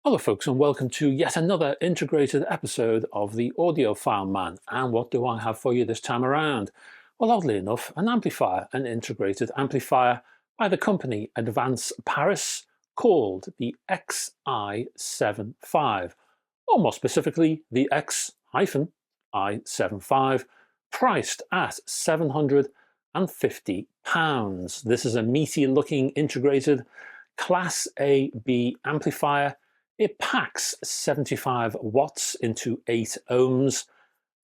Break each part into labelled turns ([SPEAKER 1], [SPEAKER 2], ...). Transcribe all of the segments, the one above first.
[SPEAKER 1] Hello folks, and welcome to yet another integrated episode of the Audiophile Man. And what do I have for you this time around? Well, oddly enough, an amplifier, an integrated amplifier by the company Advance Paris called the XI75, or more specifically the X-I75, priced at £750. This is a meaty looking integrated Class A/B amplifier. It packs 75 watts into 8 ohms,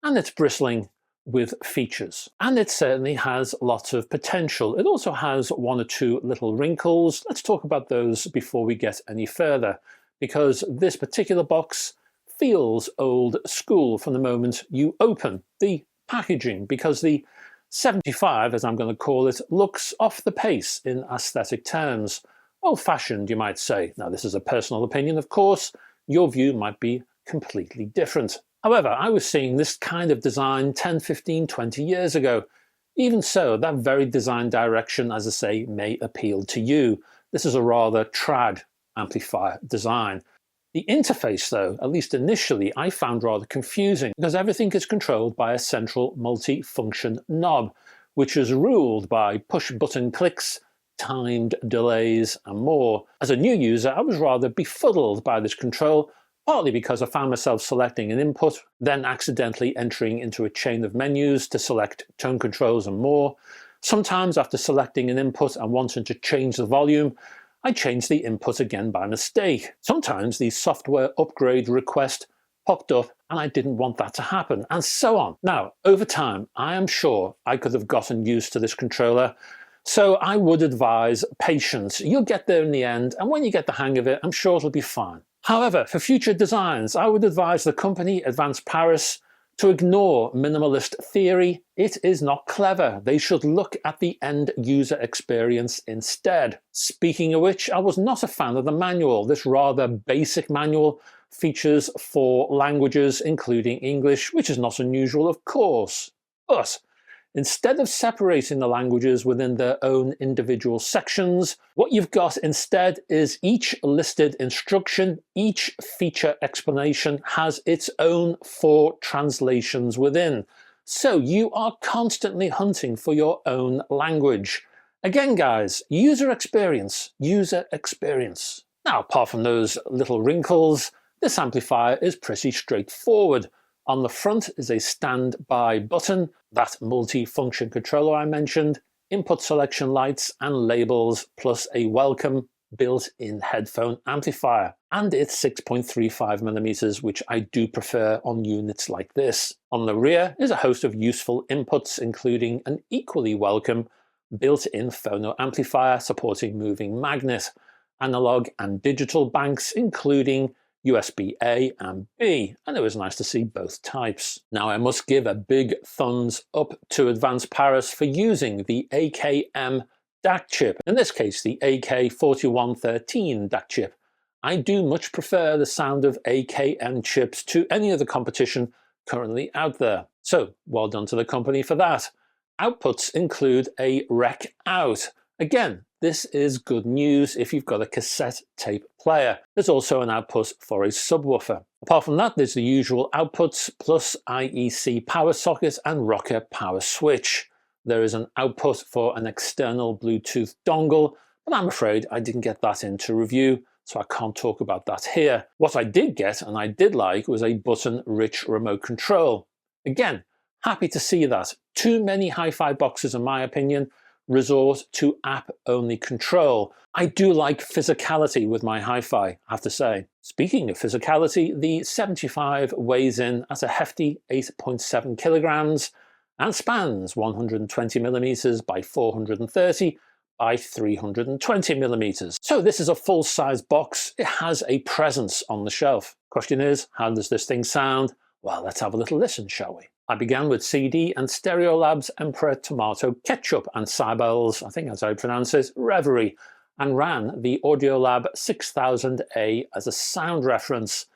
[SPEAKER 1] and it's bristling with features. And it certainly has lots of potential. It also has one or two little wrinkles. Let's talk about those before we get any further, because this particular box feels old school from the moment you open the packaging, because the 75, as I'm going to call it, looks off the pace in aesthetic terms. Old-fashioned, you might say. Now, this is a personal opinion, of course. Your view might be completely different. However, I was seeing this kind of design 10, 15, 20 years ago. Even so, that very design direction, as I say, may appeal to you. This is a rather trad amplifier design. The interface, though, at least initially, I found rather confusing because everything is controlled by a central multi-function knob, which is ruled by push-button clicks, timed delays, and more. As a new user, I was rather befuddled by this control, partly because I found myself selecting an input, then accidentally entering into a chain of menus to select tone controls and more. Sometimes after selecting an input and wanting to change the volume, I changed the input again by mistake. Sometimes the software upgrade request popped up and I didn't want that to happen, and so on. Now, over time, I am sure I could have gotten used to this controller, so I would advise patience. You'll get there in the end, and when you get the hang of it, I'm sure it'll be fine. However, for future designs, I would advise the company Advance Paris to ignore minimalist theory. It is not clever. They should look at the end user experience instead. Speaking of which, I was not a fan of the manual. This rather basic manual features 4 languages, including English, which is not unusual, of course. But instead of separating the languages within their own individual sections, what you've got instead is each listed instruction, each feature explanation has its own 4 translations within. So you are constantly hunting for your own language. Again, guys, user experience, user experience. Now, apart from those little wrinkles, this amplifier is pretty straightforward. On the front is a standby button, that multi-function controller I mentioned, input selection lights and labels, plus a welcome built-in headphone amplifier. And it's 6.35mm, which I do prefer on units like this. On the rear is a host of useful inputs, including an equally welcome built-in phono amplifier supporting moving magnet, analog and digital banks, including USB-A and B, and it was nice to see both types. Now, I must give a big thumbs up to Advance Paris for using the AKM DAC chip, in this case the AK4113 DAC chip. I do much prefer the sound of AKM chips to any of the competition currently out there. So, well done to the company for that. Outputs include a rec out. Again, this is good news if you've got a cassette tape player. There's also an output for a subwoofer. Apart from that, there's the usual outputs plus IEC power socket and rocker power switch. There is an output for an external Bluetooth dongle, but I'm afraid I didn't get that into review, so I can't talk about that here. What I did get, and I did like, was a button-rich remote control. Again, happy to see that. Too many hi-fi boxes, in my opinion, resort to app-only control. I do like physicality with my hi-fi, I have to say. Speaking of physicality, the 75 weighs in at a hefty 8.7 kilograms and spans 120mm by 430 by 320mm. So this is a full-size box. It has a presence on the shelf. Question is, how does this thing sound? Well, let's have a little listen, shall we? I began with CD and Stereolab's Emperor Tomato Ketchup and Cybel's, I think that's how you pronounce it, Reverie, and ran the Audiolab 6000A as a sound reference.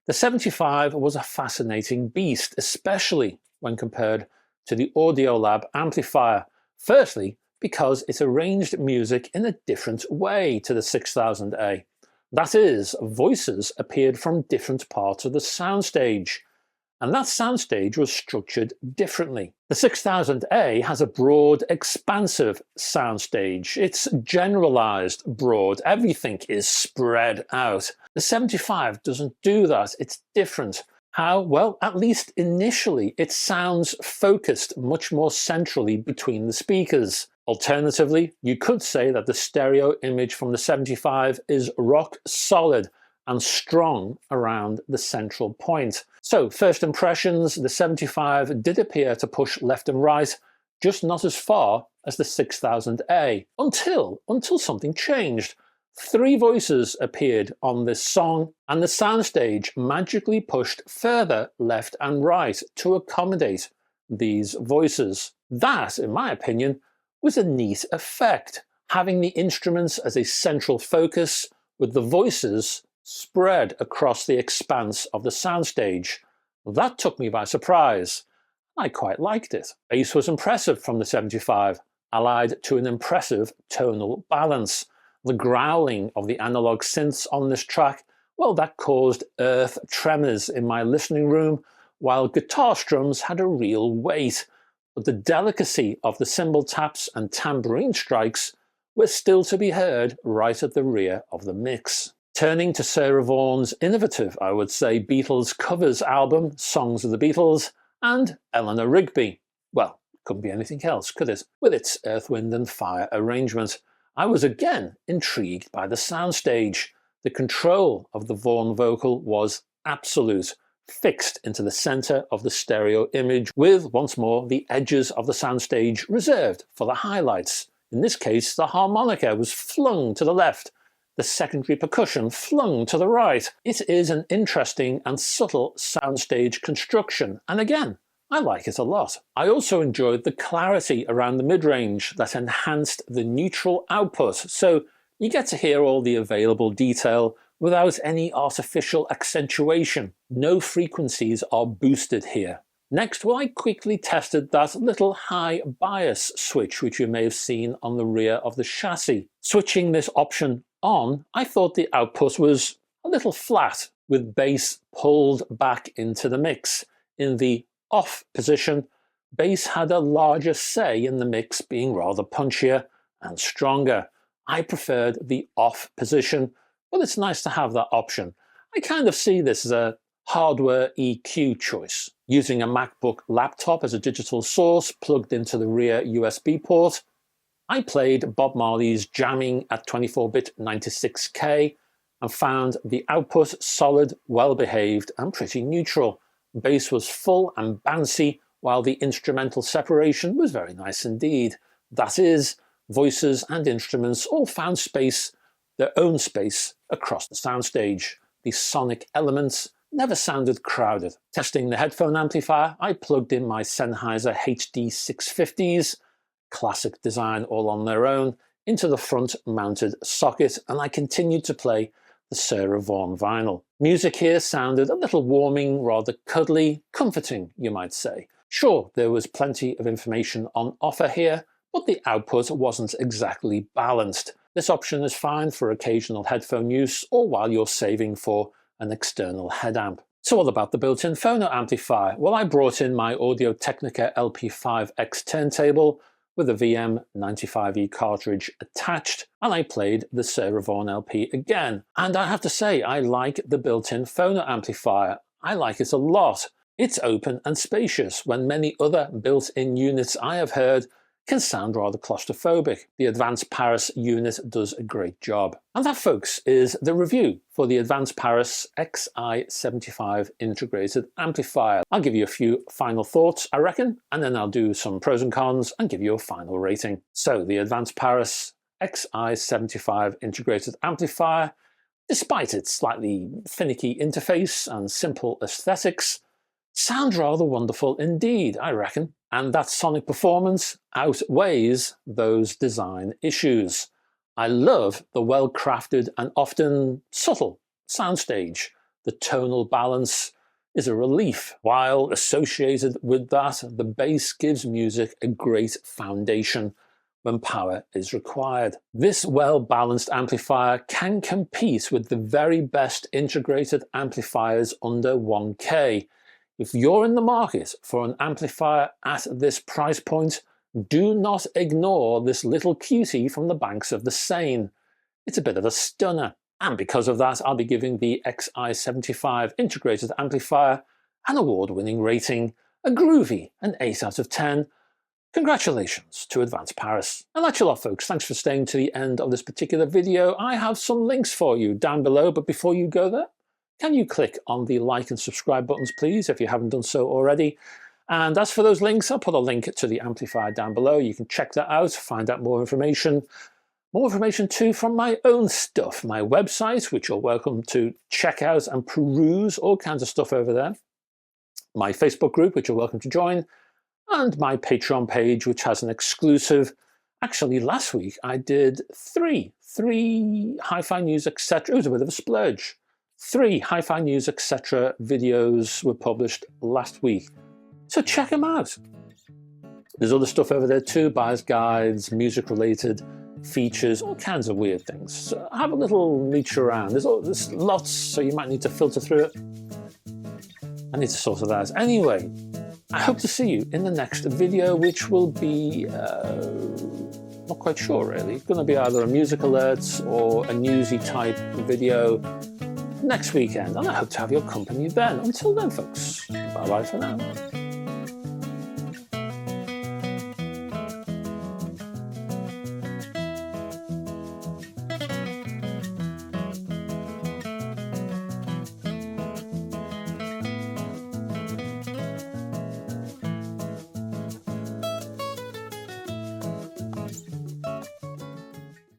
[SPEAKER 1] The 75 was a fascinating beast, especially when compared to the Audiolab amplifier. Firstly, because it arranged music in a different way to the 6000A. That is, voices appeared from different parts of the soundstage, and that soundstage was structured differently. The 6000A has a broad, expansive soundstage. It's generalized broad. Everything is spread out. The 75 doesn't do that. It's different. How? Well, at least initially, it sounds focused much more centrally between the speakers. Alternatively, you could say that the stereo image from the 75 is rock solid and strong around the central point. So, first impressions, the 75 did appear to push left and right, just not as far as the 6000A, until something changed. 3 voices appeared on this song, and the soundstage magically pushed further left and right to accommodate these voices. That, in my opinion, was a neat effect, having the instruments as a central focus with the voices spread across the expanse of the soundstage. That took me by surprise. I quite liked it. Bass was impressive from the 75, allied to an impressive tonal balance. The growling of the analog synths on this track, well, that caused earth tremors in my listening room, while guitar strums had a real weight. But the delicacy of the cymbal taps and tambourine strikes were still to be heard right at the rear of the mix. Turning to Sarah Vaughan's innovative, I would say, Beatles covers album, Songs of the Beatles, and Eleanor Rigby. Well, couldn't be anything else, could it? With its Earth, Wind and Fire arrangement. I was again intrigued by the soundstage. The control of the Vaughan vocal was absolute, fixed into the center of the stereo image, with, once more, the edges of the soundstage reserved for the highlights. In this case, the harmonica was flung to the left, the secondary percussion flung to the right. It is an interesting and subtle soundstage construction, and again, I like it a lot. I also enjoyed the clarity around the mid-range that enhanced the neutral output, so you get to hear all the available detail without any artificial accentuation. No frequencies are boosted here. Next, well, I quickly tested that little high bias switch which you may have seen on the rear of the chassis. Switching this option on, I thought the output was a little flat, with bass pulled back into the mix. In the off position, bass had a larger say in the mix, being rather punchier and stronger. I preferred the off position, but it's nice to have that option. I kind of see this as a hardware EQ choice. Using a MacBook laptop as a digital source plugged into the rear USB port, I played Bob Marley's Jamming at 24-bit 96K and found the output solid, well-behaved and pretty neutral. Bass was full and bouncy, while the instrumental separation was very nice indeed. That is, voices and instruments all found space, their own space, across the soundstage. The sonic elements never sounded crowded. Testing the headphone amplifier, I plugged in my Sennheiser HD650s, classic design all on their own, into the front-mounted socket, and I continued to play the Sarah Vaughan vinyl. Music here sounded a little warming, rather cuddly, comforting, you might say. Sure, there was plenty of information on offer here, but the output wasn't exactly balanced. This option is fine for occasional headphone use or while you're saving for an external head amp. So what about the built-in Phono amplifier? Well, I brought in my Audio-Technica LP5X turntable with a VM95E cartridge attached, and I played the Sarah Vaughan LP again. And I have to say, I like the built-in Phono amplifier. I like it a lot. It's open and spacious, when many other built-in units I have heard can sound rather claustrophobic. The Advanced Paris unit does a great job. And that, folks, is the review for the Advanced Paris XI75 integrated amplifier. I'll give you a few final thoughts, I reckon, and then I'll do some pros and cons and give you a final rating. So the Advanced Paris XI75 integrated amplifier, despite its slightly finicky interface and simple aesthetics, sounds rather wonderful indeed, I reckon. And that sonic performance outweighs those design issues. I love the well-crafted and often subtle soundstage. The tonal balance is a relief, while associated with that, the bass gives music a great foundation, when power is required. This well-balanced amplifier can compete with the very best integrated amplifiers under 1K. If you're in the market for an amplifier at this price point, do not ignore this little cutie from the banks of the Seine. It's a bit of a stunner, and because of that, I'll be giving the XI75 integrated amplifier an award-winning rating, a groovy, an 8 out of 10. Congratulations to Advanced Paris. And that's a lot, folks. Thanks for staying to the end of this particular video. I have some links for you down below, but before you go there, can you click on the like and subscribe buttons, please, if you haven't done so already? And as for those links, I'll put a link to the amplifier down below. You can check that out, find out more information. More information too from my own stuff, my website, which you're welcome to check out and peruse, all kinds of stuff over there. My Facebook group, which you're welcome to join, and my Patreon page, which has an exclusive. Actually, last week I did three hi-fi news, etc. It was a bit of a splurge. 3 hi-fi news, etc. videos were published last week. So check them out. There's other stuff over there too, buyer's guides, music-related features, all kinds of weird things. So have a little reach around. There's lots, so you might need to filter through it. I need to sort it out. Anyway, I hope to see you in the next video, which will be, not quite sure really. It's going to be either a music alerts or a newsy type video next weekend, and I hope to have your company then. Until then, folks, bye-bye for now.